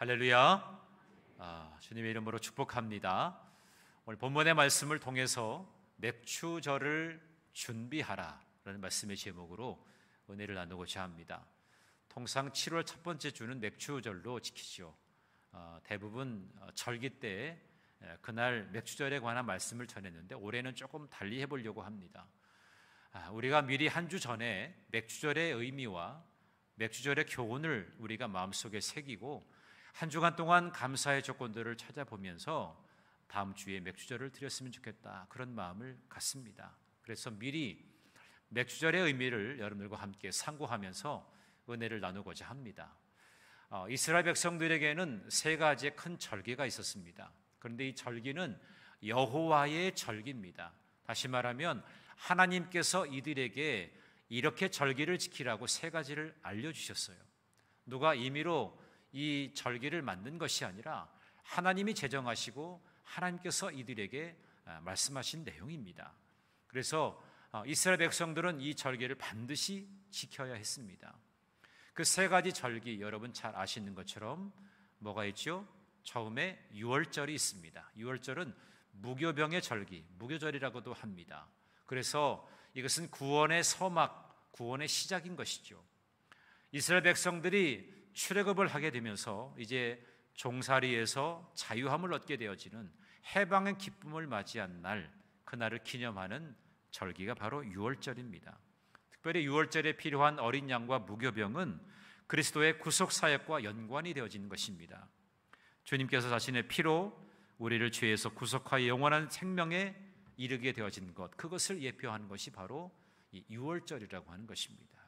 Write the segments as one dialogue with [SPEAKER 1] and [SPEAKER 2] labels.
[SPEAKER 1] 할렐루야. 주님의 이름으로 축복합니다. 오늘 본문의 말씀을 통해서 맥추절을 준비하라 라는 말씀의 제목으로 은혜를 나누고자 합니다. 통상 7월 첫 번째 주는 맥추절로 지키죠. 대부분 절기 때 그날 맥추절에 관한 말씀을 전했는데 올해는 조금 달리 해보려고 합니다. 우리가 미리 한 주 전에 맥추절의 의미와 맥추절의 교훈을 우리가 마음속에 새기고 한 주간 동안 감사의 조건들을 찾아보면서 다음 주에 맥추절을 드렸으면 좋겠다, 그런 마음을 갖습니다. 그래서 미리 맥추절의 의미를 여러분들과 함께 상고하면서 은혜를 나누고자 합니다. 이스라엘 백성들에게는 세 가지의 큰 절기가 있었습니다. 그런데 이 절기는 여호와의 절기입니다. 다시 말하면 하나님께서 이들에게 이렇게 절기를 지키라고 세 가지를 알려주셨어요. 누가 임의로 이 절기를 만든 것이 아니라 하나님이 제정하시고 하나님께서 이들에게 말씀하신 내용입니다. 그래서 이스라엘 백성들은 이 절기를 반드시 지켜야 했습니다. 그 세 가지 절기 여러분 잘 아시는 것처럼 뭐가 있죠? 처음에 유월절이 있습니다. 유월절은 무교병의 절기, 무교절이라고도 합니다. 그래서 이것은 구원의 서막, 구원의 시작인 것이죠. 이스라엘 백성들이 출애굽을 하게 되면서 이제 종살이에서 자유함을 얻게 되어지는 해방의 기쁨을 맞이한 날, 그날을 기념하는 절기가 바로 유월절입니다. 특별히 유월절에 필요한 어린 양과 무교병은 그리스도의 구속 사역과 연관이 되어지는 것입니다. 주님께서 자신의 피로 우리를 죄에서 구속하여 영원한 생명에 이르게 되어진 것, 그것을 예표하는 것이 바로 이 유월절이라고 하는 것입니다.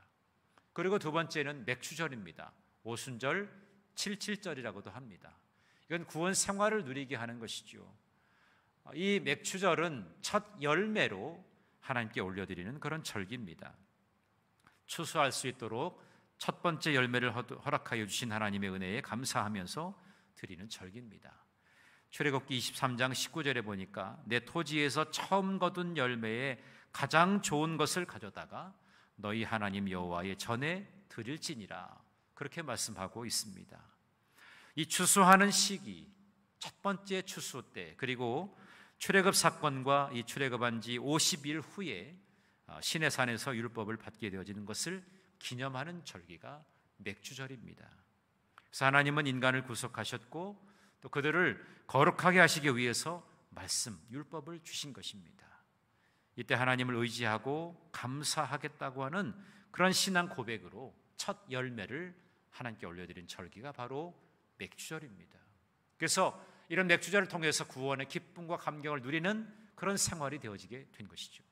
[SPEAKER 1] 그리고 두 번째는 맥추절입니다. 오순절, 칠칠절이라고도 합니다. 이건 구원 생활을 누리게 하는 것이죠. 이 맥추절은 첫 열매로 하나님께 올려드리는 그런 절기입니다. 추수할 수 있도록 첫 번째 열매를 허락하여 주신 하나님의 은혜에 감사하면서 드리는 절기입니다. 출애굽기 23장 19절에 보니까 내 토지에서 처음 거둔 열매에 가장 좋은 것을 가져다가 너희 하나님 여호와의 전에 드릴지니라, 그렇게 말씀하고 있습니다. 이 추수하는 시기, 첫 번째 추수 때, 그리고 출애굽 사건과 이 출애굽한 지 50일 후에 시내산에서 율법을 받게 되어지는 것을 기념하는 절기가 맥추절입니다. 그래서 하나님은 인간을 구속하셨고 또 그들을 거룩하게 하시기 위해서 말씀, 율법을 주신 것입니다. 이때 하나님을 의지하고 감사하겠다고 하는 그런 신앙 고백으로 첫 열매를 하나님께 올려드린 절기가 바로 맥추절입니다. 그래서 이런 맥추절을 통해서 구원의 기쁨과 감격을 누리는 그런 생활이 되어지게 된 것이죠.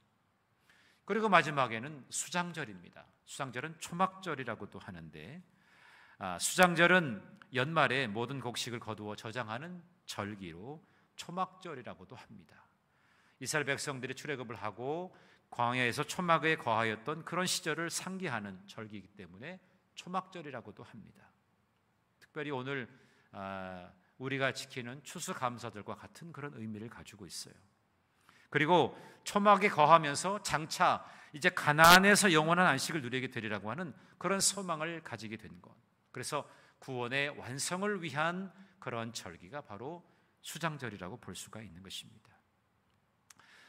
[SPEAKER 1] 그리고 마지막에는 수장절입니다. 수장절은 초막절이라고도 하는데, 수장절은 연말에 모든 곡식을 거두어 저장하는 절기로 초막절이라고도 합니다. 이스라엘 백성들이 출애굽을 하고 광야에서 초막에 거하였던 그런 시절을 상기하는 절기이기 때문에 초막절이라고도 합니다. 특별히 오늘 우리가 지키는 추수감사절과 같은 그런 의미를 가지고 있어요. 그리고 초막에 거하면서 장차 이제 가나안에서 영원한 안식을 누리게 되리라고 하는 그런 소망을 가지게 된 것, 그래서 구원의 완성을 위한 그런 절기가 바로 수장절이라고 볼 수가 있는 것입니다.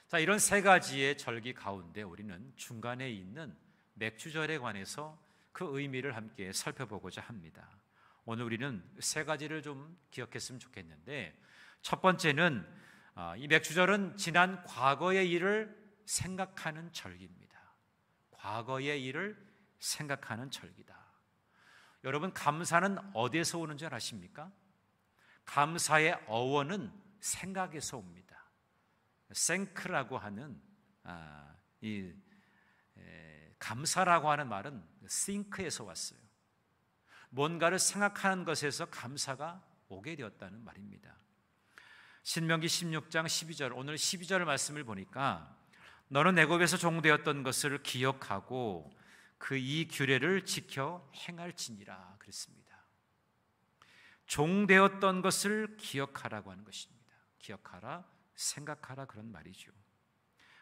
[SPEAKER 1] 자, 이런 세 가지의 절기 가운데 우리는 중간에 있는 맥추절에 관해서 그 의미를 함께 살펴보고자 합니다. 오늘 우리는 세 가지를 좀 기억했으면 좋겠는데, 첫 번째는 이 맥추절은 지난 과거의 일을 생각하는 절기입니다. 과거의 일을 생각하는 절기다. 여러분, 감사는 어디에서 오는 줄 아십니까? 감사의 어원은 생각에서 옵니다. 생크라고 하는 감사라고 하는 말은 think에서 왔어요. 뭔가를 생각하는 것에서 감사가 오게 되었다는 말입니다. 신명기 16장 12절, 오늘 12절 말씀을 보니까 너는 애굽에서 종되었던 것을 기억하고 그 이 규례를 지켜 행할지니라 그랬습니다. 종되었던 것을 기억하라고 하는 것입니다. 기억하라, 생각하라, 그런 말이죠.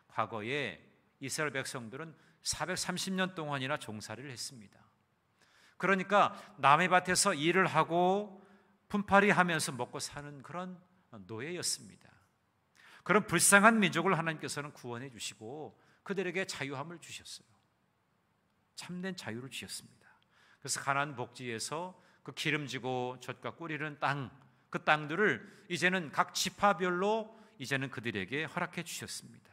[SPEAKER 1] 과거에 이스라엘 백성들은 430년 동안이나 종살이를 했습니다. 그러니까 남의 밭에서 일을 하고 품팔이 하면서 먹고 사는 그런 노예였습니다. 그런 불쌍한 민족을 하나님께서는 구원해 주시고 그들에게 자유함을 주셨어요. 참된 자유를 주셨습니다. 그래서 가나안 복지에서 그 기름지고 젖과 꿀 이르는 땅, 그 땅들을 이제는 각 지파별로 이제는 그들에게 허락해 주셨습니다.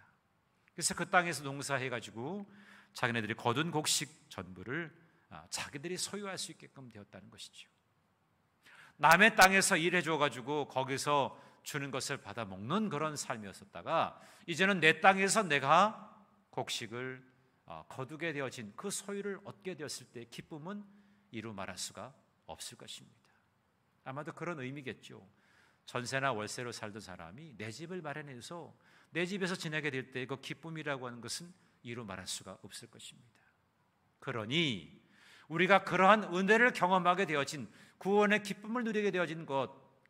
[SPEAKER 1] 그래서 그 땅에서 농사해가지고 자기네들이 거둔 곡식 전부를 자기들이 소유할 수 있게끔 되었다는 것이죠. 남의 땅에서 일해줘가지고 거기서 주는 것을 받아 먹는 그런 삶이었었다가 이제는 내 땅에서 내가 곡식을 거두게 되어진 그 소유를 얻게 되었을 때의 기쁨은 이루 말할 수가 없을 것입니다. 아마도 그런 의미겠죠. 전세나 월세로 살던 사람이 내 집을 마련해서 내 집에서 지내게 될 때 그 기쁨이라고 하는 것은 이루 말할 수가 없을 것입니다. 그러니 우리가 그러한 은혜를 경험하게 되어진 구원의 기쁨을 누리게 되어진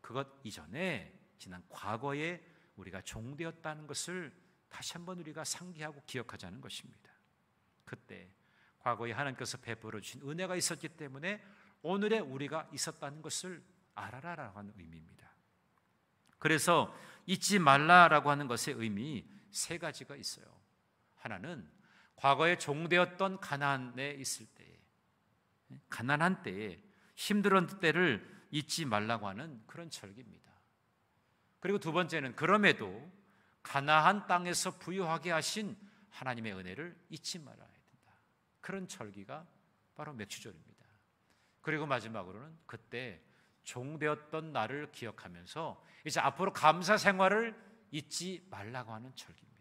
[SPEAKER 1] 그것 이전에 지난 과거에 우리가 종되었다는 것을 다시 한번 우리가 상기하고 기억하자는 것입니다. 그때 과거에 하나님께서 베풀어 주신 은혜가 있었기 때문에 오늘의 우리가 있었다는 것을 알아라라고 하는 의미입니다. 그래서 잊지 말라라고 하는 것의 의미 세 가지가 있어요. 하나는 과거에 종되었던 가나안에 있을 때에, 가난한 때에, 힘들었던 때를 잊지 말라고 하는 그런 절기입니다. 그리고 두 번째는 그럼에도 가나안 땅에서 부유하게 하신 하나님의 은혜를 잊지 말아야 된다. 그런 절기가 바로 맥주절입니다. 그리고 마지막으로는 그때 종되었던 나를 기억하면서 이제 앞으로 감사 생활을 잊지 말라고 하는 절기입니다.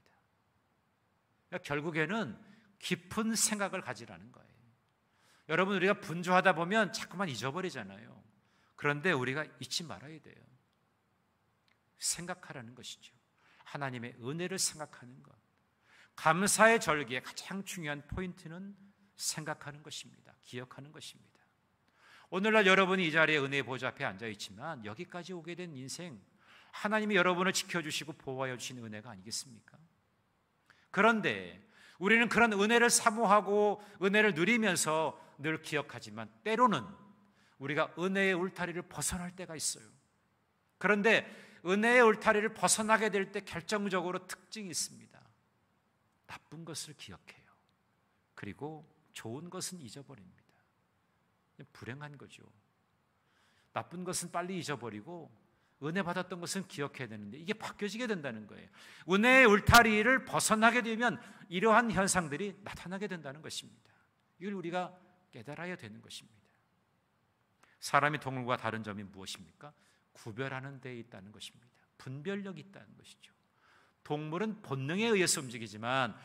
[SPEAKER 1] 그러니까 결국에는 깊은 생각을 가지라는 거예요. 여러분, 우리가 분주하다 보면 자꾸만 잊어버리잖아요. 그런데 우리가 잊지 말아야 돼요. 생각하라는 것이죠. 하나님의 은혜를 생각하는 것. 감사의 절기의 가장 중요한 포인트는 생각하는 것입니다. 기억하는 것입니다. 오늘날 여러분이 이 자리에 은혜의 보좌 앞에 앉아 있지만 여기까지 오게 된 인생, 하나님이 여러분을 지켜주시고 보호하여 주신 은혜가 아니겠습니까? 그런데 우리는 그런 은혜를 사모하고 은혜를 누리면서 늘 기억하지만 때로는 우리가 은혜의 울타리를 벗어날 때가 있어요. 그런데 은혜의 울타리를 벗어나게 될 때 결정적으로 특징이 있습니다. 나쁜 것을 기억해요. 그리고 좋은 것은 잊어버립니다. 불행한 거죠. 나쁜 것은 빨리 잊어버리고 은혜 받았던 것은 기억해야 되는데 이게 바뀌어지게 된다는 거예요. 은혜의 울타리를 벗어나게 되면 이러한 현상들이 나타나게 된다는 것입니다. 이걸 우리가 깨달아야 되는 것입니다. 사람이 동물과 다른 점이 무엇입니까? 구별하는 데에 있다는 것입니다. 분별력이 있다는 것이죠. 동물은 본능에 의해서 움직이지만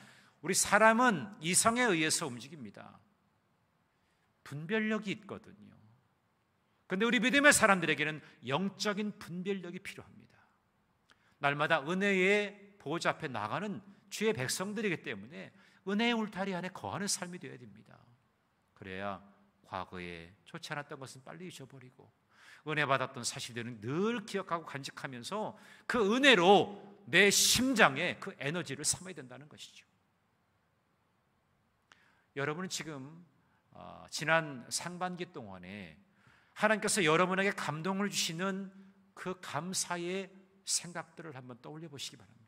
[SPEAKER 1] 우리 사람은 이성에 의해서 움직입니다. 분별력이 있거든요. 그런데 우리 믿음의 사람들에게는 영적인 분별력이 필요합니다. 날마다 은혜의 보호자 앞에 나가는 주의 백성들이기 때문에 은혜의 울타리 안에 거하는 삶이 되어야 됩니다. 그래야 과거에 좋지 않았던 것은 빨리 잊어버리고 은혜 받았던 사실들은 늘 기억하고 간직하면서 그 은혜로 내 심장에 그 에너지를 삼아야 된다는 것이죠. 여러분은 지금 지난 상반기 동안에 하나님께서 여러분에게 감동을 주시는 그 감사의 생각들을 한번 떠올려 보시기 바랍니다.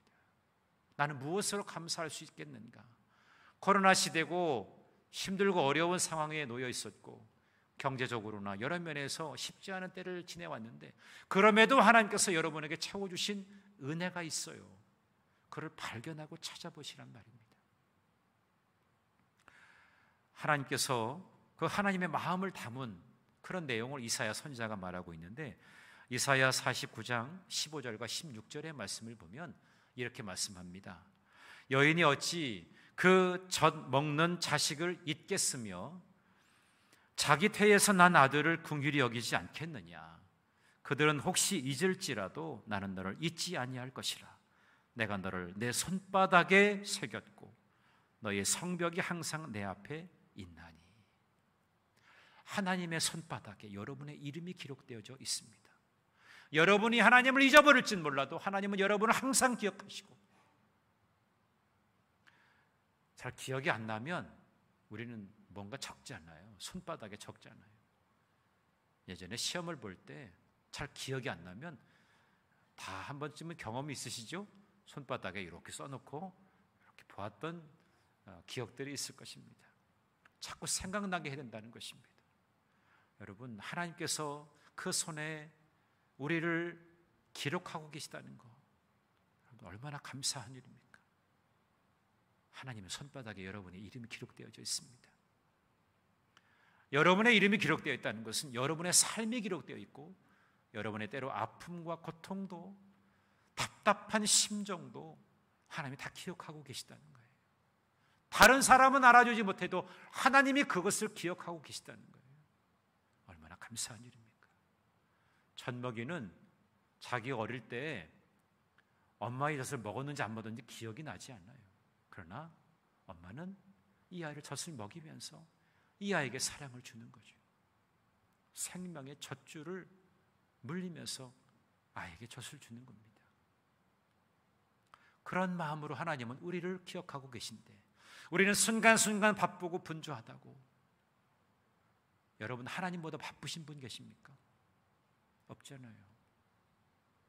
[SPEAKER 1] 나는 무엇으로 감사할 수 있겠는가? 코로나 시대고 힘들고 어려운 상황에 놓여 있었고 경제적으로나 여러 면에서 쉽지 않은 때를 지내왔는데 그럼에도 하나님께서 여러분에게 채워주신 은혜가 있어요. 그를 발견하고 찾아보시란 말입니다. 하나님께서 그 하나님의 마음을 담은 그런 내용을 이사야 선지자가 말하고 있는데 이사야 49장 15절과 16절의 말씀을 보면 이렇게 말씀합니다. 여인이 어찌 그 젖 먹는 자식을 잊겠으며 자기 태에서 난 아들을 긍휼히 여기지 않겠느냐. 그들은 혹시 잊을지라도 나는 너를 잊지 아니할 것이라. 내가 너를 내 손바닥에 새겼고 너의 성벽이 항상 내 앞에 있나니. 하나님의 손바닥에 여러분의 이름이 기록되어져 있습니다. 여러분이 하나님을 잊어버릴지는 몰라도 하나님은 여러분을 항상 기억하시고 잘 기억이 안 나면 우리는 뭔가 적지 않아요. 손바닥에 적지 않아요. 예전에 시험을 볼 때 잘 기억이 안 나면 다 한 번쯤은 경험이 있으시죠? 손바닥에 이렇게 써놓고 이렇게 보았던 기억들이 있을 것입니다. 자꾸 생각나게 해야 된다는 것입니다. 여러분, 하나님께서 그 손에 우리를 기록하고 계시다는 거, 얼마나 감사한 일입니까? 하나님의 손바닥에 여러분의 이름이 기록되어져 있습니다. 여러분의 이름이 기록되어 있다는 것은 여러분의 삶이 기록되어 있고, 여러분의 때로 아픔과 고통도, 답답한 심정도 하나님이 다 기억하고 계시다는 거예요. 다른 사람은 알아주지 못해도 하나님이 그것을 기억하고 계시다는 거예요. 얼마나 감사한 일입니까? 젖먹이는 자기가 어릴 때 엄마의 젖을 먹었는지 안 먹었는지 기억이 나지 않아요. 그러나 엄마는 이 아이를 젖을 먹이면서 이 아이에게 사랑을 주는 거죠. 생명의 젖줄을 물리면서 아이에게 젖을 주는 겁니다. 그런 마음으로 하나님은 우리를 기억하고 계신데, 우리는 순간순간 바쁘고 분주하다고. 여러분, 하나님보다 바쁘신 분 계십니까? 없잖아요.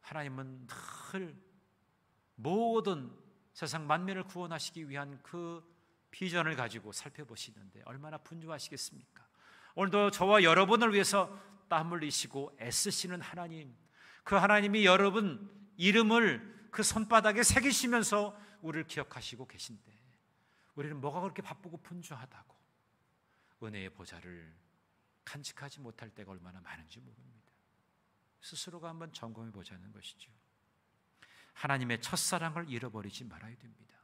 [SPEAKER 1] 하나님은 늘 모든 세상 만민을 구원하시기 위한 그 비전을 가지고 살펴보시는데 얼마나 분주하시겠습니까? 오늘도 저와 여러분을 위해서 땀 흘리시고 애쓰시는 하나님, 그 하나님이 여러분 이름을 그 손바닥에 새기시면서 우리를 기억하시고 계신데, 우리는 뭐가 그렇게 바쁘고 분주하다고 은혜의 보좌를 간직하지 못할 때가 얼마나 많은지 모릅니다. 스스로가 한번 점검해 보자는 것이죠. 하나님의 첫사랑을 잃어버리지 말아야 됩니다.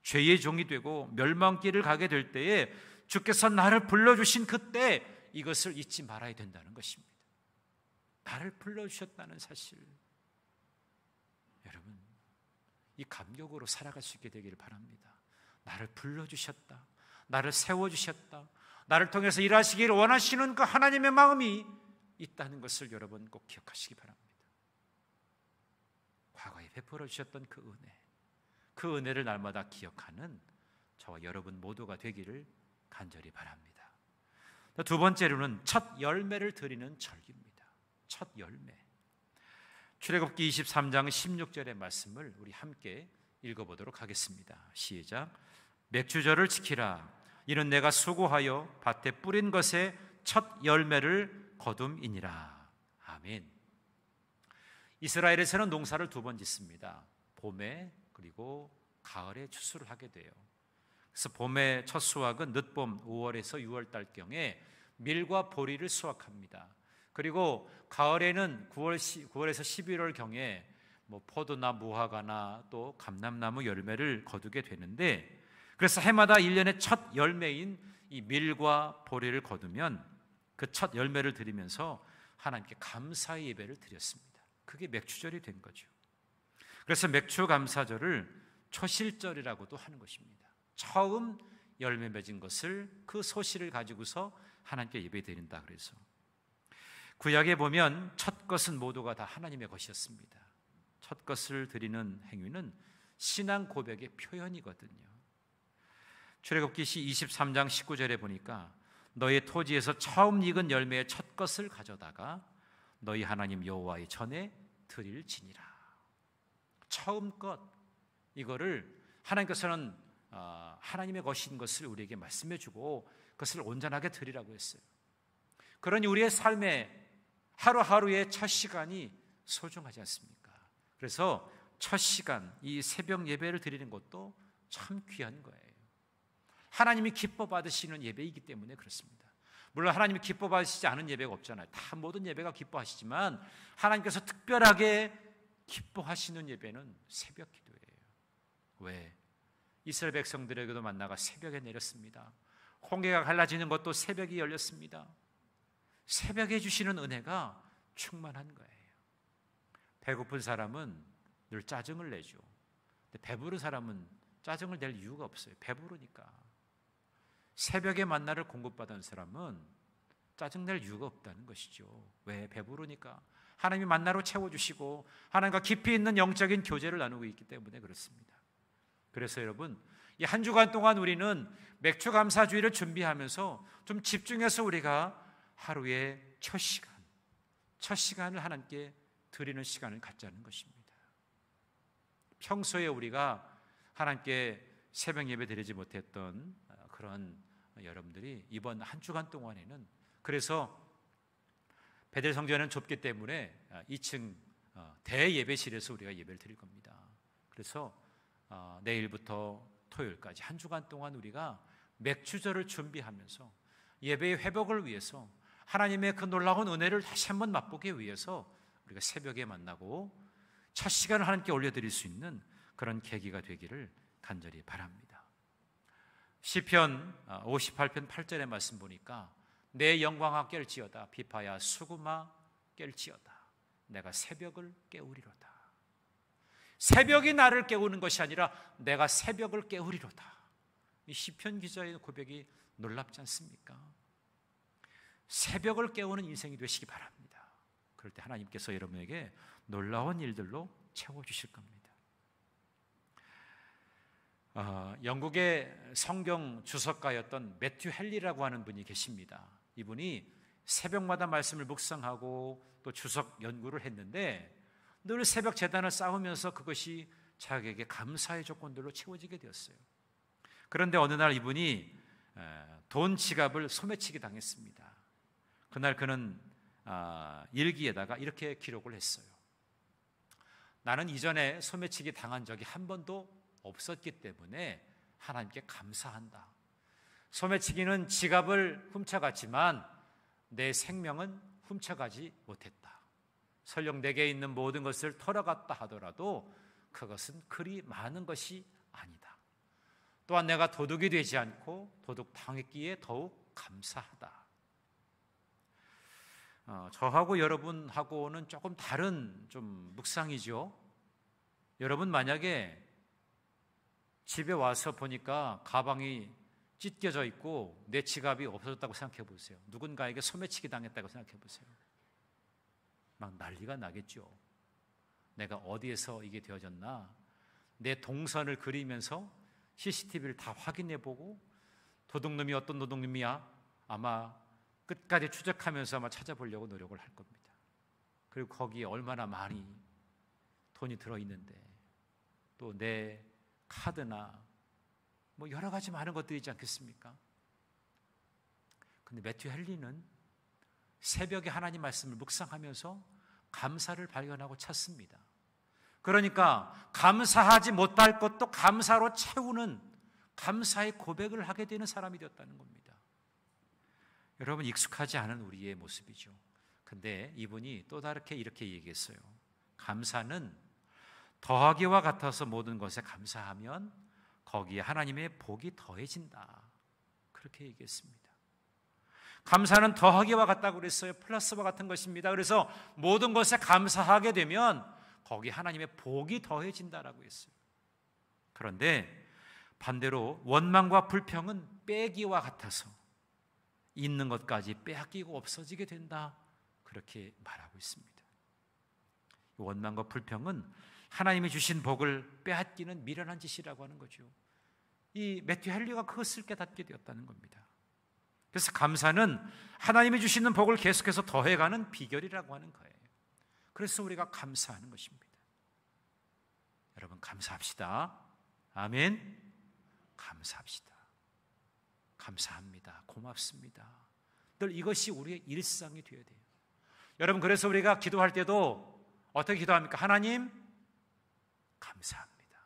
[SPEAKER 1] 죄의 종이 되고 멸망길을 가게 될 때에 주께서 나를 불러주신 그때 이것을 잊지 말아야 된다는 것입니다. 나를 불러주셨다는 사실, 여러분 이 감격으로 살아갈 수 있게 되기를 바랍니다. 나를 불러주셨다, 나를 세워주셨다, 나를 통해서 일하시기를 원하시는 그 하나님의 마음이 있다는 것을 여러분 꼭 기억하시기 바랍니다. 과거에 베풀어 주셨던 그 은혜, 그 은혜를 날마다 기억하는 저와 여러분 모두가 되기를 간절히 바랍니다. 두 번째로는 첫 열매를 드리는 절기입니다. 첫 열매. 출애굽기 23장 16절의 말씀을 우리 함께 읽어보도록 하겠습니다. 시작. 맥주절을 지키라. 이는 내가 수고하여 밭에 뿌린 것의 첫 열매를 거둠이니라. 아멘. 이스라엘에서는 농사를 두 번 짓습니다. 봄에 그리고 가을에 추수를 하게 돼요. 그래서 봄의 첫 수확은 늦봄 5월에서 6월 달경에 밀과 보리를 수확합니다. 그리고 가을에는 9월에서 11월 경에 포도나 무화과나 또 감람나무 열매를 거두게 되는데, 그래서 해마다 1년의 첫 열매인 이 밀과 보리를 거두면 그 첫 열매를 드리면서 하나님께 감사의 예배를 드렸습니다. 그게 맥주절이 된 거죠. 그래서 맥주 감사절을 초실절이라고도 하는 것입니다. 처음 열매 맺은 것을, 그 소실을 가지고서 하나님께 예배 드린다. 그래서 구약에 보면 첫 것은 모두가 다 하나님의 것이었습니다. 첫 것을 드리는 행위는 신앙 고백의 표현이거든요. 출애굽기 23장 19절에 보니까 너희 토지에서 처음 익은 열매의 첫 것을 가져다가 너희 하나님 여호와의 전에 드릴지니라. 처음 것, 이거를 하나님께서는 하나님의 것인 것을 우리에게 말씀해 주고 그것을 온전하게 드리라고 했어요. 그러니 우리의 삶에 하루하루의 첫 시간이 소중하지 않습니까? 그래서 첫 시간, 이 새벽 예배를 드리는 것도 참 귀한 거예요. 하나님이 기뻐 받으시는 예배이기 때문에 그렇습니다. 물론 하나님이 기뻐 받으시지 않은 예배가 없잖아요. 다 모든 예배가 기뻐하시지만 하나님께서 특별하게 기뻐하시는 예배는 새벽 기도예요. 왜? 이스라엘 백성들에게도 만나가 새벽에 내렸습니다. 홍해가 갈라지는 것도 새벽이 열렸습니다. 새벽에 주시는 은혜가 충만한 거예요. 배고픈 사람은 늘 짜증을 내죠. 근데 배부른 사람은 짜증을 낼 이유가 없어요. 배부르니까. 새벽에 만나를 공급받은 사람은 짜증낼 이유가 없다는 것이죠. 왜? 배부르니까. 하나님이 만나로 채워주시고 하나님과 깊이 있는 영적인 교제를 나누고 있기 때문에 그렇습니다. 그래서 여러분, 이 한 주간 동안 우리는 맥주 감사주의를 준비하면서 좀 집중해서 우리가 하루의 첫 시간, 첫 시간을 하나님께 드리는 시간을 갖자는 것입니다. 평소에 우리가 하나님께 새벽 예배 드리지 못했던 그런 여러분들이 이번 한 주간 동안에는, 그래서 베델 성전은 좁기 때문에 2층 대예배실에서 우리가 예배를 드릴 겁니다. 그래서 내일부터 토요일까지 한 주간 동안 우리가 맥주절을 준비하면서 예배의 회복을 위해서, 하나님의 그 놀라운 은혜를 다시 한번 맛보기 위해서 우리가 새벽에 만나고 첫 시간을 하나님께 올려드릴 수 있는 그런 계기가 되기를 간절히 바랍니다. 시편 58편 8절의 말씀 보니까 내 영광아 깰지어다, 비파야 수구마 깰지어다, 내가 새벽을 깨우리로다. 새벽이 나를 깨우는 것이 아니라 내가 새벽을 깨우리로다. 이 시편 기자의 고백이 놀랍지 않습니까? 새벽을 깨우는 인생이 되시기 바랍니다. 그럴 때 하나님께서 여러분에게 놀라운 일들로 채워주실 겁니다. 영국의 성경 주석가였던 매튜 헨리라고 하는 분이 계십니다. 이분이 새벽마다 말씀을 묵상하고 또 주석 연구를 했는데 늘 새벽 제단을 쌓으면서 그것이 자기에게 감사의 조건들로 채워지게 되었어요. 그런데 어느 날 이분이 돈 지갑을 소매치기 당했습니다. 그날 그는 일기에다가 이렇게 기록을 했어요. 나는 이전에 소매치기 당한 적이 한 번도 없었기 때문에 하나님께 감사한다. 소매치기는 지갑을 훔쳐갔지만 내 생명은 훔쳐가지 못했다. 설령 내게 있는 모든 것을 털어갔다 하더라도 그것은 그리 많은 것이 아니다. 또한 내가 도둑이 되지 않고 도둑 당했기에 더욱 감사하다. 저하고 여러분하고는 조금 다른 좀 묵상이죠. 여러분 만약에 집에 와서 보니까 가방이 찢겨져 있고 내 지갑이 없어졌다고 생각해 보세요. 누군가에게 소매치기 당했다고 생각해 보세요. 막 난리가 나겠죠. 내가 어디에서 이게 되어졌나? 내 동선을 그리면서 CCTV를 다 확인해 보고 도둑놈이 어떤 도둑놈이야? 아마 끝까지 추적하면서 아마 찾아보려고 노력을 할 겁니다. 그리고 거기에 얼마나 많이 돈이 들어있는데, 또 내 카드나 뭐 여러 가지 많은 것들이 있지 않겠습니까? 근데 매튜 헨리는 새벽에 하나님 말씀을 묵상하면서 감사를 발견하고 찾습니다. 그러니까 감사하지 못할 것도 감사로 채우는 감사의 고백을 하게 되는 사람이 되었다는 겁니다. 여러분, 익숙하지 않은 우리의 모습이죠. 근데 이분이 또 다르게 이렇게 얘기했어요. 감사는 더하기와 같아서 모든 것에 감사하면 거기에 하나님의 복이 더해진다. 그렇게 얘기했습니다. 감사는 더하기와 같다고 그랬어요. 플러스와 같은 것입니다. 그래서 모든 것에 감사하게 되면 거기에 하나님의 복이 더해진다라고 했어요. 그런데 반대로 원망과 불평은 빼기와 같아서 있는 것까지 빼앗기고 없어지게 된다. 그렇게 말하고 있습니다. 원망과 불평은 하나님이 주신 복을 빼앗기는 미련한 짓이라고 하는 거죠. 이 매튜 헨리가 그것을 깨닫게 되었다는 겁니다. 그래서 감사는 하나님이 주시는 복을 계속해서 더해가는 비결이라고 하는 거예요. 그래서 우리가 감사하는 것입니다. 여러분, 감사합시다. 아멘. 감사합시다. 감사합니다. 고맙습니다. 늘 이것이 우리의 일상이 되어야 돼요. 여러분, 그래서 우리가 기도할 때도 어떻게 기도합니까? 하나님, 감사합니다.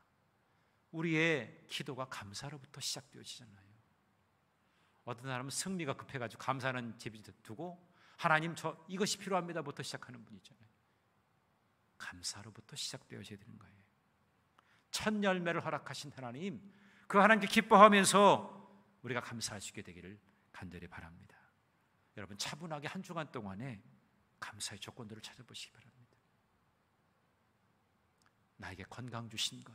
[SPEAKER 1] 우리의 기도가 감사로부터 시작되어지잖아요. 어떤 사람은 승리가 급해가지고 감사하는 제비 두고 하나님 저 이것이 필요합니다부터 시작하는 분이 있잖아요. 감사로부터 시작되어져야 되는 거예요. 첫 열매를 허락하신 하나님, 그 하나님께 기뻐하면서 우리가 감사할 수 있게 되기를 간절히 바랍니다. 여러분, 차분하게 한 주간 동안에 감사의 조건들을 찾아보시기 바랍니다. 나에게 건강 주신 것,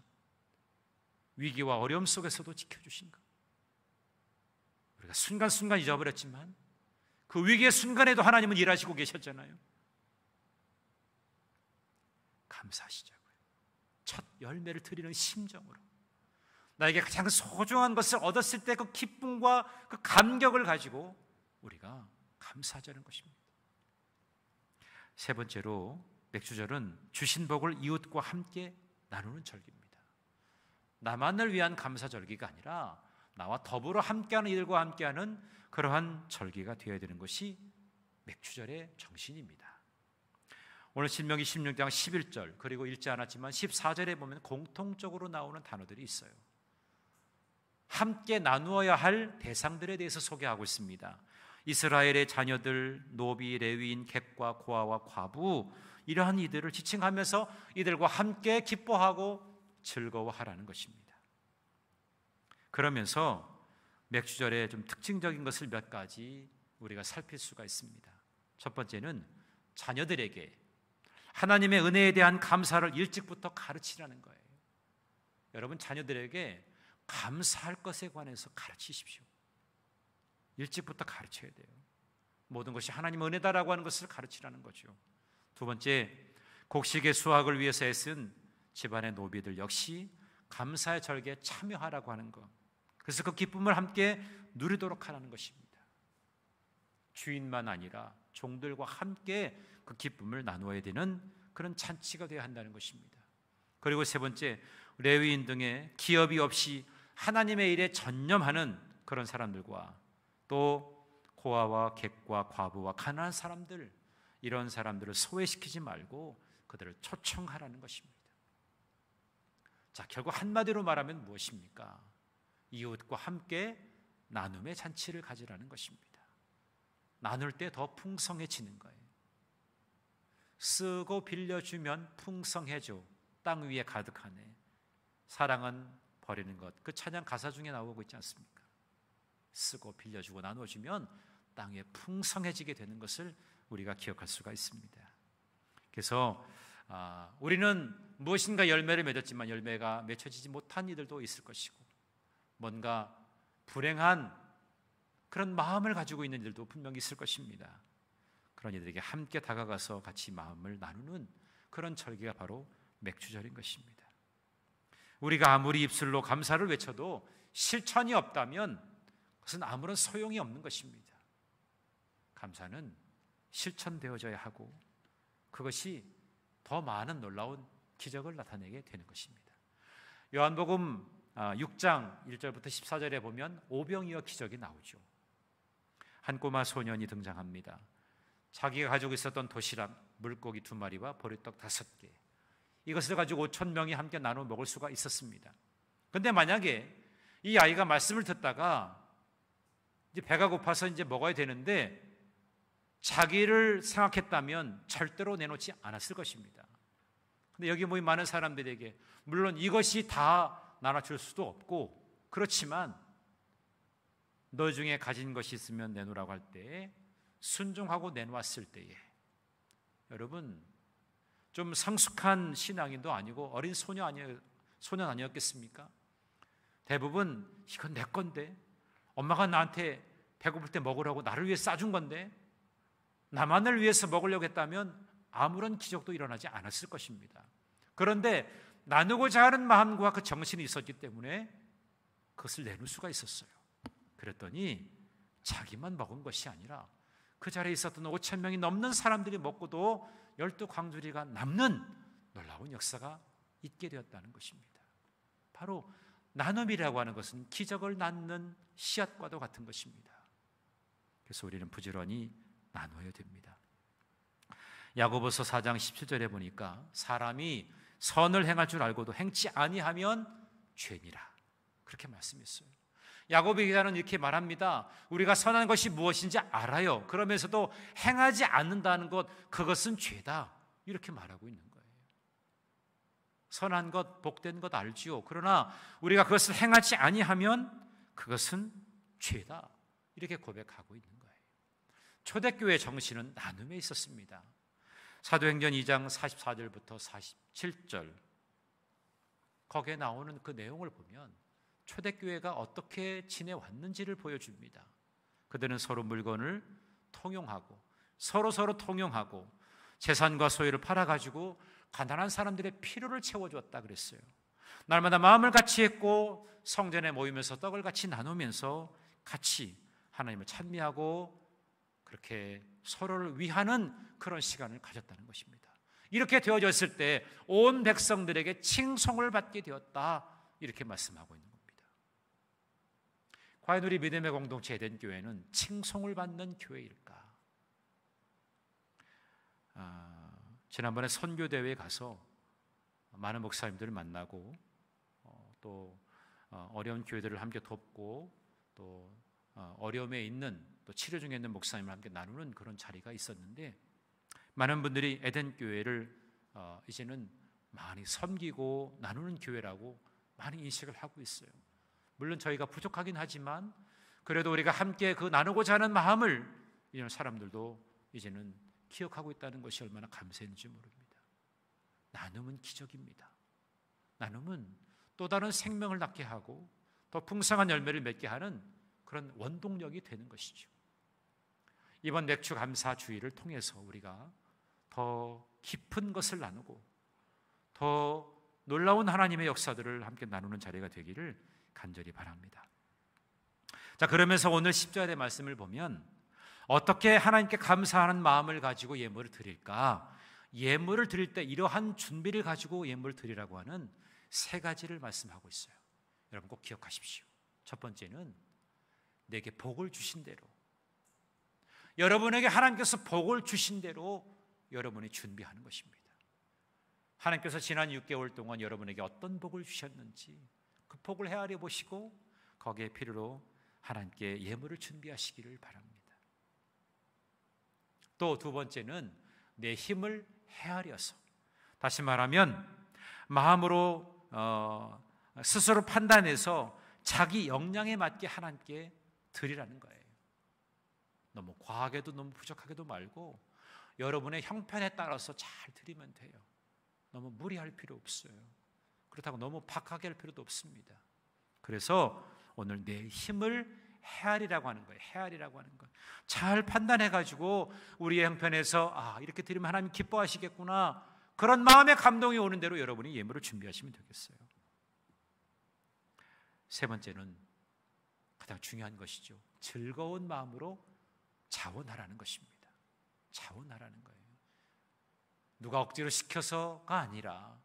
[SPEAKER 1] 위기와 어려움 속에서도 지켜주신 것, 우리가 순간순간 잊어버렸지만 그 위기의 순간에도 하나님은 일하시고 계셨잖아요. 감사하시자고요. 첫 열매를 드리는 심정으로 나에게 가장 소중한 것을 얻었을 때 그 기쁨과 그 감격을 가지고 우리가 감사하자는 것입니다. 세 번째로 맥주절은 주신 복을 이웃과 함께 나누는 절기입니다. 나만을 위한 감사절기가 아니라 나와 더불어 함께하는 이들과 함께하는 그러한 절기가 되어야 되는 것이 맥주절의 정신입니다. 오늘 신명기 16장 11절 그리고 읽지 않았지만 14절에 보면 공통적으로 나오는 단어들이 있어요. 함께 나누어야 할 대상들에 대해서 소개하고 있습니다. 이스라엘의 자녀들, 노비, 레위인, 객과 고아와 과부, 이러한 이들을 지칭하면서 이들과 함께 기뻐하고 즐거워하라는 것입니다. 그러면서 맥주절의 좀 특징적인 것을 몇 가지 우리가 살필 수가 있습니다. 첫 번째는 자녀들에게 하나님의 은혜에 대한 감사를 일찍부터 가르치라는 거예요. 여러분, 자녀들에게 감사할 것에 관해서 가르치십시오. 일찍부터 가르쳐야 돼요. 모든 것이 하나님의 은혜다라고 하는 것을 가르치라는 거죠. 두 번째, 곡식의 수확을 위해서 애쓴 집안의 노비들 역시 감사의 절기에 참여하라고 하는 것, 그래서 그 기쁨을 함께 누리도록 하라는 것입니다. 주인만 아니라 종들과 함께 그 기쁨을 나누어야 되는 그런 잔치가 되어야 한다는 것입니다. 그리고 세 번째, 레위인 등의 기업이 없이 하나님의 일에 전념하는 그런 사람들과 또 고아와 객과 과부와 가난한 사람들, 이런 사람들을 소외시키지 말고 그들을 초청하라는 것입니다. 자, 결국 한마디로 말하면 무엇입니까? 이웃과 함께 나눔의 잔치를 가지라는 것입니다. 나눌 때 더 풍성해지는 거예요. 쓰고 빌려주면 풍성해져 땅 위에 가득하네. 사랑은 버리는 것, 그 찬양 가사 중에 나오고 있지 않습니까? 쓰고 빌려주고 나눠주면 땅에 풍성해지게 되는 것을 우리가 기억할 수가 있습니다. 그래서 우리는 무엇인가 열매를 맺었지만 열매가 맺혀지지 못한 이들도 있을 것이고, 뭔가 불행한 그런 마음을 가지고 있는 이들도 분명히 있을 것입니다. 그런 이들에게 함께 다가가서 같이 마음을 나누는 그런 절기가 바로 맥주절인 것입니다. 우리가 아무리 입술로 감사를 외쳐도 실천이 없다면 그것은 아무런 소용이 없는 것입니다. 감사는 실천되어져야 하고 그것이 더 많은 놀라운 기적을 나타내게 되는 것입니다. 요한복음 6장 1절부터 14절에 보면 오병이어 기적이 나오죠. 한 꼬마 소년이 등장합니다. 자기가 가지고 있었던 도시락, 물고기 2마리와 보리떡 5개, 이것을 가지고 5,000명이 함께 나눠 먹을 수가 있었습니다. 그런데 만약에 이 아이가 말씀을 듣다가 이제 배가 고파서 이제 먹어야 되는데 자기를 생각했다면 절대로 내놓지 않았을 것입니다. 근데 여기 모인 많은 사람들에게 물론 이것이 다 나눠줄 수도 없고, 그렇지만 너 중에 가진 것이 있으면 내놓으라고 할 때에 순종하고 내놓았을 때에, 여러분 좀 성숙한 신앙인도 아니고 어린 소년 아니었겠습니까? 대부분 이건 내 건데, 엄마가 나한테 배고플 때 먹으라고 나를 위해 싸준 건데, 나만을 위해서 먹으려고 했다면 아무런 기적도 일어나지 않았을 것입니다. 그런데 나누고자 하는 마음과 그 정신이 있었기 때문에 그것을 내놓을 수가 있었어요. 그랬더니 자기만 먹은 것이 아니라 그 자리에 있었던 5,000명이 넘는 사람들이 먹고도 12광주리가 남는 놀라운 역사가 있게 되었다는 것입니다. 바로 나눔이라고 하는 것은 기적을 낳는 씨앗과도 같은 것입니다. 그래서 우리는 부지런히 나눠야 됩니다. 야고보서 4장 17절에 보니까 사람이 선을 행할 줄 알고도 행치 아니하면 죄니라, 그렇게 말씀했어요. 야고보 기자는 이렇게 말합니다. 우리가 선한 것이 무엇인지 알아요. 그러면서도 행하지 않는다는 것, 그것은 죄다, 이렇게 말하고 있는 거예요. 선한 것, 복된 것 알지요. 그러나 우리가 그것을 행하지 아니하면 그것은 죄다, 이렇게 고백하고 있는 거예요. 초대교회 정신은 나눔에 있었습니다. 사도행전 2장 44절부터 47절, 거기에 나오는 그 내용을 보면 초대교회가 어떻게 지내왔는지를 보여줍니다. 그들은 서로 물건을 통용하고 서로 통용하고 재산과 소유를 팔아가지고 가난한 사람들의 필요를 채워주었다 그랬어요. 날마다 마음을 같이 했고 성전에 모이면서 떡을 같이 나누면서 같이 하나님을 찬미하고 그렇게 서로를 위하는 그런 시간을 가졌다는 것입니다. 이렇게 되어졌을 때 온 백성들에게 칭송을 받게 되었다, 이렇게 말씀하고 있는 겁니다. 과연 우리 믿음의 공동체 에덴교회는 칭송을 받는 교회일까? 지난번에 선교대회에 가서 많은 목사님들을 만나고 또 어려운 교회들을 함께 돕고 또 어려움에 있는 또 치료 중에 있는 목사님을 함께 나누는 그런 자리가 있었는데, 많은 분들이 에덴교회를 이제는 많이 섬기고 나누는 교회라고 많이 인식을 하고 있어요. 물론 저희가 부족하긴 하지만 그래도 우리가 함께 그 나누고자 하는 마음을 이런 사람들도 이제는 기억하고 있다는 것이 얼마나 감사했는지 모릅니다. 나눔은 기적입니다. 나눔은 또 다른 생명을 낳게 하고 더 풍성한 열매를 맺게 하는 그런 원동력이 되는 것이죠. 이번 맥주 감사 주일을 통해서 우리가 더 깊은 것을 나누고 더 놀라운 하나님의 역사들을 함께 나누는 자리가 되기를 간절히 바랍니다. 자, 그러면서 오늘 10절의 말씀을 보면 어떻게 하나님께 감사하는 마음을 가지고 예물을 드릴까? 예물을 드릴 때 이러한 준비를 가지고 예물을 드리라고 하는 세 가지를 말씀하고 있어요. 여러분 꼭 기억하십시오. 첫 번째는 내게 복을 주신 대로, 여러분에게 하나님께서 복을 주신 대로 여러분이 준비하는 것입니다. 하나님께서 지난 6개월 동안 여러분에게 어떤 복을 주셨는지 그 복을 헤아려 보시고 거기에 필요로 하나님께 예물을 준비하시기를 바랍니다. 또 두 번째는 내 힘을 헤아려서, 다시 말하면 마음으로 스스로 판단해서 자기 역량에 맞게 하나님께 드리라는 거예요. 너무 과하게도 너무 부족하게도 말고 여러분의 형편에 따라서 잘 드리면 돼요. 너무 무리할 필요 없어요. 그렇다고 너무 박하게 할 필요도 없습니다. 그래서 오늘 내 힘을 헤아리라고 하는 거예요. 헤아리라고 하는 거. 잘 판단해가지고 우리의 형편에서 이렇게 드리면 하나님 기뻐하시겠구나, 그런 마음의 감동이 오는 대로 여러분이 예물을 준비하시면 되겠어요. 세 번째는 가장 중요한 것이죠. 즐거운 마음으로 자원하라는 것입니다. 자원하라는 거예요. 누가 억지로 시켜서가 아니라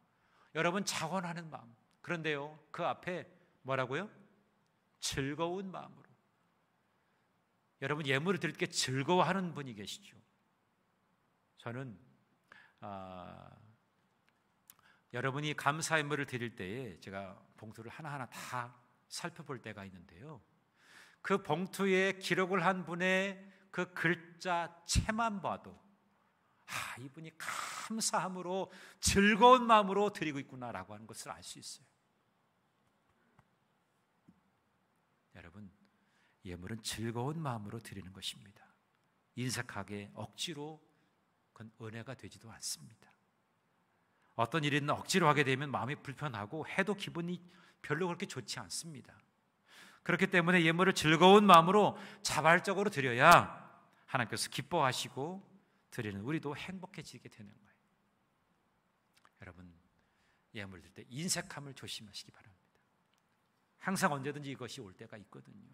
[SPEAKER 1] 여러분 자원하는 마음. 그런데요, 그 앞에 뭐라고요? 즐거운 마음으로. 여러분 예물을 드릴 때 즐거워하는 분이 계시죠. 저는 여러분이 감사 예물을 드릴 때에 제가 봉투를 하나하나 다 살펴볼 때가 있는데요, 그 봉투에 기록을 한 분의 그 글자체만 봐도 이분이 감사함으로 즐거운 마음으로 드리고 있구나라고 하는 것을 알 수 있어요. 여러분, 예물은 즐거운 마음으로 드리는 것입니다. 인색하게 억지로 그건 은혜가 되지도 않습니다. 어떤 일이든 억지로 하게 되면 마음이 불편하고 해도 기분이 별로 그렇게 좋지 않습니다. 그렇기 때문에 예물을 즐거운 마음으로 자발적으로 드려야 하나님께서 기뻐하시고 드리는 우리도 행복해지게 되는 거예요. 여러분, 예물 드릴 때 인색함을 조심하시기 바랍니다. 항상 언제든지 이것이 올 때가 있거든요.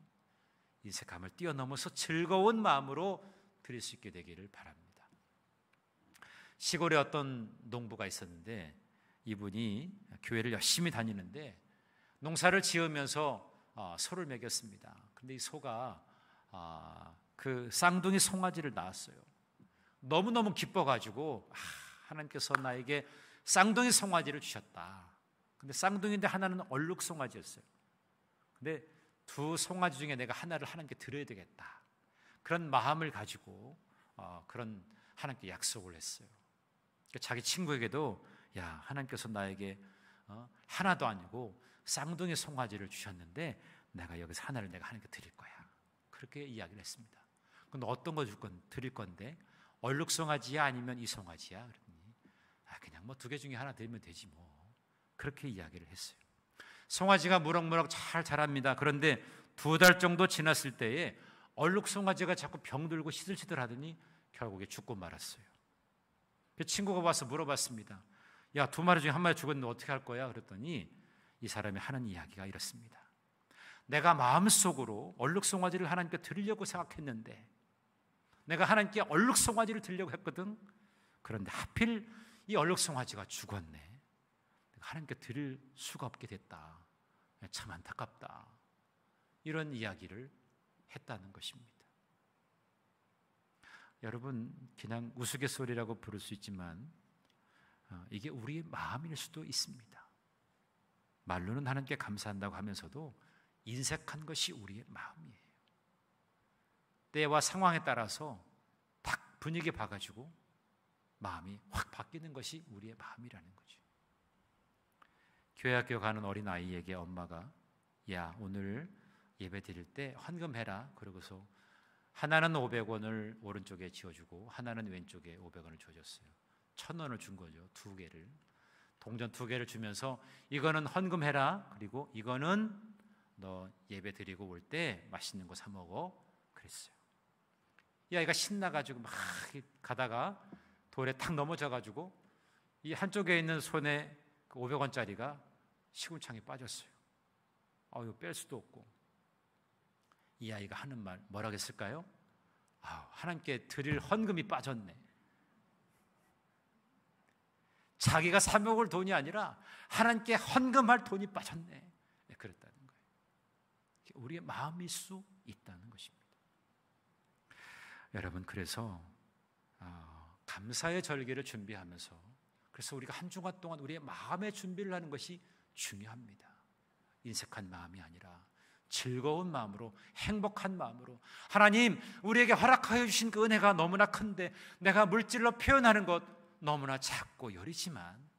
[SPEAKER 1] 인색함을 뛰어넘어서 즐거운 마음으로 드릴 수 있게 되기를 바랍니다. 시골에 어떤 농부가 있었는데 이분이 교회를 열심히 다니는데 농사를 지으면서 소를 먹였습니다. 그런데 이 소가 그 쌍둥이 송아지를 낳았어요. 너무너무 기뻐가지고 하나님께서 나에게 쌍둥이 송아지를 주셨다. 근데 쌍둥이인데 하나는 얼룩 송아지였어요. 근데 두 송아지 중에 내가 하나를 하나님께 드려야 되겠다, 그런 마음을 가지고 그런 하나님께 약속을 했어요. 자기 친구에게도 하나님께서 나에게 하나도 아니고 쌍둥이 송아지를 주셨는데 내가 여기서 하나를 내가 하나님께 드릴 거야, 그렇게 이야기를 했습니다. 근데 어떤 거 드릴 건데 얼룩 송아지야 아니면 이 송아지야? 그랬더니 그냥 뭐 두 개 중에 하나 드리면 되지 뭐, 그렇게 이야기를 했어요. 송아지가 무럭무럭 잘 자랍니다. 그런데 2달 정도 지났을 때에 얼룩 송아지가 자꾸 병들고 시들시들 하더니 결국에 죽고 말았어요. 그 친구가 와서 물어봤습니다. 야, 2마리 중에 1마리 죽었는데 어떻게 할 거야? 그랬더니 이 사람이 하는 이야기가 이렇습니다. 내가 마음속으로 얼룩 송아지를 하나님께 드리려고 생각했는데 내가 하나님께 얼룩송아지를 드리려고 했거든. 그런데 하필 이 얼룩송아지가 죽었네. 내가 하나님께 드릴 수가 없게 됐다. 참 안타깝다. 이런 이야기를 했다는 것입니다. 여러분, 그냥 우스갯소리라고 부를 수 있지만 이게 우리의 마음일 수도 있습니다. 말로는 하나님께 감사한다고 하면서도 인색한 것이 우리의 마음이에요. 때와 상황에 따라서 딱 분위기 봐가지고 마음이 확 바뀌는 것이 우리의 마음이라는 거죠. 교회 학교 가는 어린 아이에게 엄마가 야, 오늘 예배 드릴 때 헌금해라. 그러고서 하나는 500원을 오른쪽에 지어주고 하나는 왼쪽에 500원을 줘줬어요. 1,000원을 준 거죠. 2개를. 동전 2개를 주면서 이거는 헌금해라. 그리고 이거는 너 예배 드리고 올 때 맛있는 거 사 먹어. 그랬어요. 이 아이가 신나가지고 막 가다가 돌에 탁 넘어져가지고 이 한쪽에 있는 손에 그 500원짜리가 시궁창에 빠졌어요. 이거 뺄 수도 없고. 이 아이가 하는 말 뭐라고 했을까요? 하나님께 드릴 헌금이 빠졌네. 자기가 사 먹을 돈이 아니라 하나님께 헌금할 돈이 빠졌네. 그랬다는 거예요. 우리의 마음일 수 있다는 것입니다. 여러분, 그래서 감사의 절기를 준비하면서 그래서 우리가 한 주간 동안 우리의 마음의 준비를 하는 것이 중요합니다. 인색한 마음이 아니라 즐거운 마음으로, 행복한 마음으로 하나님, 우리에게 허락하여 주신 그 은혜가 너무나 큰데 내가 물질로 표현하는 것 너무나 작고 여리지만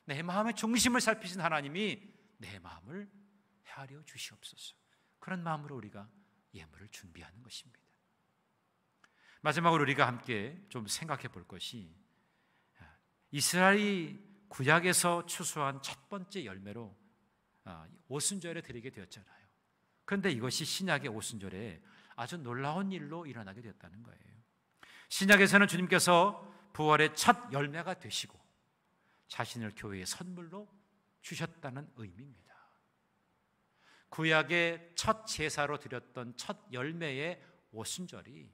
[SPEAKER 1] 내 마음의 중심을 살피신 하나님이 내 마음을 헤아려 주시옵소서. 그런 마음으로 우리가 예물을 준비하는 것입니다. 마지막으로 우리가 함께 좀 생각해 볼 것이 이스라엘이 구약에서 추수한 첫 번째 열매로 오순절에 드리게 되었잖아요. 그런데 이것이 신약의 오순절에 아주 놀라운 일로 일어나게 되었다는 거예요. 신약에서는 주님께서 부활의 첫 열매가 되시고 자신을 교회의 선물로 주셨다는 의미입니다. 구약의 첫 제사로 드렸던 첫 열매의 오순절이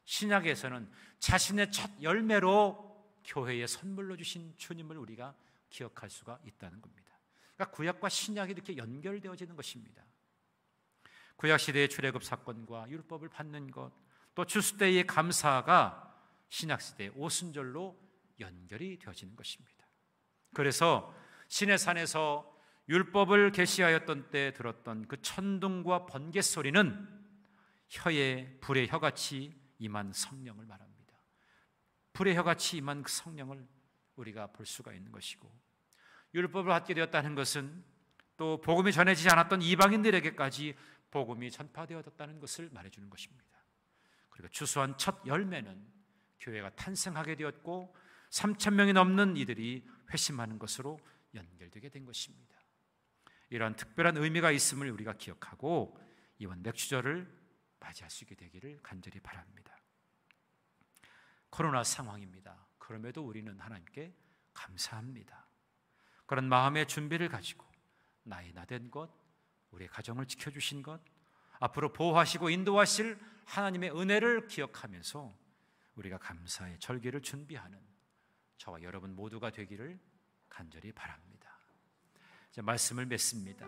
[SPEAKER 1] 신약에서는 자신의 첫 열매로 교회의 선물로 주신 주님을 우리가 기억할 수가 있다는 겁니다. 그러니까 구약과 신약이 이렇게 연결되어지는 것입니다. 구약 시대의 출애굽 사건과 율법을 받는 것, 또 추수 때의 감사가 신약 시대의 오순절로 연결이 되어지는 것입니다. 그래서 시내산에서 율법을 계시하였던 때 들었던 그 천둥과 번개 소리는 혀에 불의 혀같이 임한 성령을 말합니다. 불의 혀같이 임한 그 성령을 우리가 볼 수가 있는 것이고, 율법을 받게 되었다는 것은 또 복음이 전해지지 않았던 이방인들에게까지 복음이 전파되었다는 것을 말해주는 것입니다. 그리고 추수한 첫 열매는 교회가 탄생하게 되었고 3,000명이 넘는 이들이 회심하는 것으로 연결되게 된 것입니다. 이러한 특별한 의미가 있음을 우리가 기억하고 이번 맥주절을 맞이할 수 있게 되기를 간절히 바랍니다. 코로나 상황입니다. 그럼에도 우리는 하나님께 감사합니다. 그런 마음의 준비를 가지고 나의 나된 것, 우리의 가정을 지켜주신 것, 앞으로 보호하시고 인도하실 하나님의 은혜를 기억하면서 우리가 감사의 절기를 준비하는 저와 여러분 모두가 되기를 간절히 바랍니다. 이제 말씀을 맺습니다.